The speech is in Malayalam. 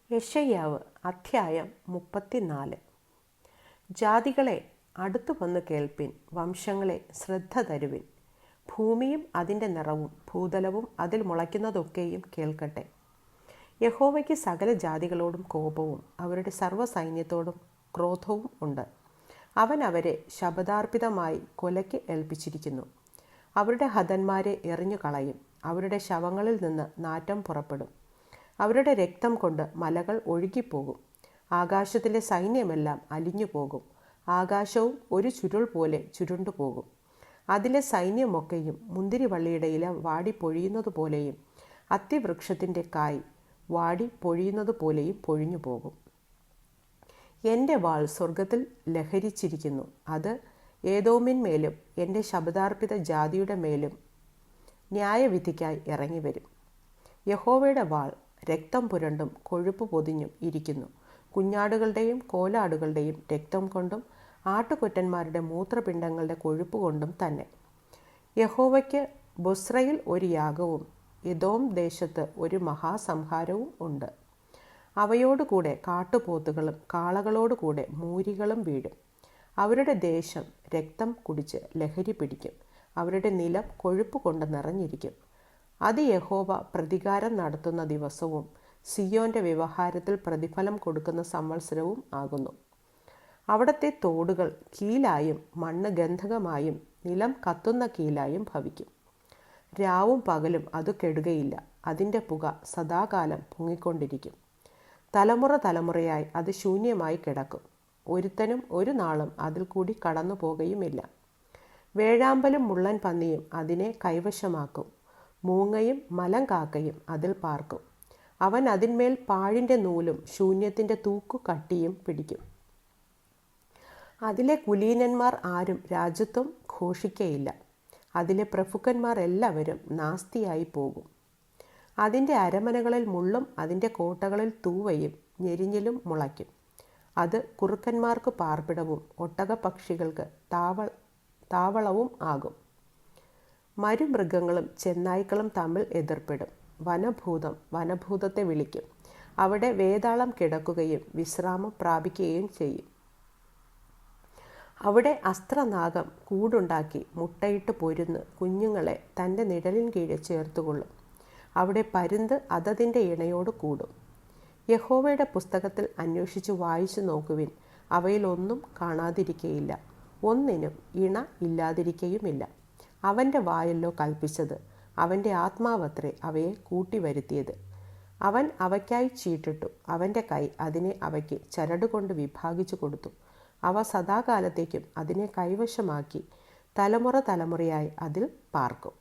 യെശയ്യാവ് അധ്യായം 34. ജാതികളെ അടുത്തു വന്ന് കേൾപ്പിൻ, വംശങ്ങളെ ശ്രദ്ധ തരുവിൻ. ഭൂമിയും അതിൻ്റെ നിറവും ഭൂതലവും അതിൽ മുളയ്ക്കുന്നതൊക്കെയും കേൾക്കട്ടെ. യഹോവയ്ക്ക് സകല ജാതികളോടും കോപവും അവരുടെ സർവ്വസൈന്യത്തോടും ക്രോധവും ഉണ്ട്. അവൻ അവരെ ശപഥാർപ്പിതമായി കൊലയ്ക്ക് ഏൽപ്പിച്ചിരിക്കുന്നു. അവരുടെ ഹതന്മാരെ എറിഞ്ഞു കളയും. അവരുടെ ശവങ്ങളിൽ നിന്ന് നാറ്റം പുറപ്പെടും. അവരുടെ രക്തം കൊണ്ട് മലകൾ ഒഴുകിപ്പോകും. ആകാശത്തിലെ സൈന്യമെല്ലാം അലിഞ്ഞു പോകും. ആകാശവും ഒരു ചുരുൾ പോലെ ചുരുണ്ടുപോകും. അതിലെ സൈന്യമൊക്കെയും മുന്തിരിവള്ളിയുടെ ഇല വാടി പൊഴിയുന്നത് പോലെയും അത്തിവൃക്ഷത്തിൻ്റെ കായ് വാടി പൊഴിയുന്നത് പോലെയും പൊഴിഞ്ഞു പോകും. എൻ്റെ വാൾ സ്വർഗത്തിൽ ലഹരിച്ചിരിക്കുന്നു. അത് ഏദോമിന്മേലും എൻ്റെ ശപഥാർപ്പിത ജാതിയുടെ മേലും ന്യായവിധിക്കായി ഇറങ്ങിവരും. യഹോവയുടെ വാൾ രക്തം പുരണ്ടും കൊഴുപ്പ് പൊതിഞ്ഞും ഇരിക്കുന്നു. കുഞ്ഞാടുകളുടെയും കോലാടുകളുടെയും രക്തം കൊണ്ടും ആട്ടുകൊറ്റന്മാരുടെ മൂത്രപിണ്ഡങ്ങളുടെ കൊഴുപ്പ് കൊണ്ടും തന്നെ. യഹോവയ്ക്ക് ബൊസ്രയിൽ ഒരു യാഗവും എദോം ദേശത്ത് ഒരു മഹാസംഹാരവും ഉണ്ട്. അവയോടുകൂടെ കാട്ടുപോത്തുകളും കാളകളോടുകൂടെ മൂരികളും വീഴും. അവരുടെ ദേശം രക്തം കുടിച്ച് ലഹരി പിടിക്കും. അവരുടെ നിലം കൊഴുപ്പ് കൊണ്ട് നിറഞ്ഞിരിക്കും. അത് യഹോവ പ്രതികാരം നടത്തുന്ന ദിവസവും സിയോൻ്റെ വ്യവഹാരത്തിൽ പ്രതിഫലം കൊടുക്കുന്ന സംവത്സരവും ആകുന്നു. അവിടത്തെ തോടുകൾ കീലായും മണ്ണ് ഗന്ധകമായും നിലം കത്തുന്ന കീലായും ഭവിക്കും. രാവും പകലും അത് കെടുകയില്ല. അതിൻ്റെ പുക സദാകാലം പൊങ്ങിക്കൊണ്ടിരിക്കും. തലമുറ തലമുറയായി അത് ശൂന്യമായി കിടക്കും. ഒരുത്തനും ഒരു നാളും അതിൽ കൂടി കടന്നു പോകുകയുമില്ല. വേഴാമ്പലും മുള്ളൻ പന്നിയും അതിനെ കൈവശമാക്കും. മൂങ്ങയും മലങ്കാക്കയും അതിൽ പാർക്കും. അവൻ അതിന്മേൽ പാഴിൻ്റെ നൂലും ശൂന്യത്തിൻ്റെ തൂക്കുകട്ടിയും പിടിക്കും. അതിലെ കുലീനന്മാർ ആരും രാജത്വം ഘോഷിക്കയില്ല. അതിലെ പ്രഭുക്കന്മാർ എല്ലാവരും നാസ്തിയായി പോകും. അതിൻ്റെ അരമനകളിൽ മുള്ളും അതിൻ്റെ കോട്ടകളിൽ തൂവയും ഞെരിഞ്ഞിലും മുളയ്ക്കും. അത് കുറുക്കന്മാർക്ക് പാർപ്പിടവും ഒട്ടകപക്ഷികൾക്ക് താവളവും ആകും. മരുമൃഗങ്ങളും ചെന്നായ്ക്കളും തമ്മിൽ എതിർപ്പെടും. വനഭൂതം വനഭൂതത്തെ വിളിക്കും. അവിടെ വേതാളം കിടക്കുകയും വിശ്രാമം പ്രാപിക്കുകയും ചെയ്യും. അവിടെ അസ്ത്രനാഗം കൂടുണ്ടാക്കി മുട്ടയിട്ട് പൊരുന്ന് കുഞ്ഞുങ്ങളെ തൻ്റെ നിഴലിൻ കീഴെ ചേർത്തുകൊള്ളും. അവിടെ പരുന്ത് അതതിൻ്റെ ഇണയോട് കൂടും. യഹോവയുടെ പുസ്തകത്തിൽ അന്വേഷിച്ച് വായിച്ചു നോക്കുവിൻ. അവയിലൊന്നും കാണാതിരിക്കയില്ല, ഒന്നിനും ഇണ ഇല്ലാതിരിക്കയുമില്ല. അവൻ്റെ വായല്ലോ കൽപ്പിച്ചത്, അവൻ്റെ ആത്മാവത്രേ അവയെ കൂട്ടിവരുത്തിയത്. അവൻ അവയ്ക്കായി ചീട്ടിട്ടു. അവൻ്റെ കൈ അതിനെ അവയ്ക്ക് ചരടുകൊണ്ട് വിഭാഗിച്ചു കൊടുത്തു. അവ സദാകാലത്തേക്കും അതിനെ കൈവശമാക്കി തലമുറ തലമുറയായി അതിൽ പാർക്കും.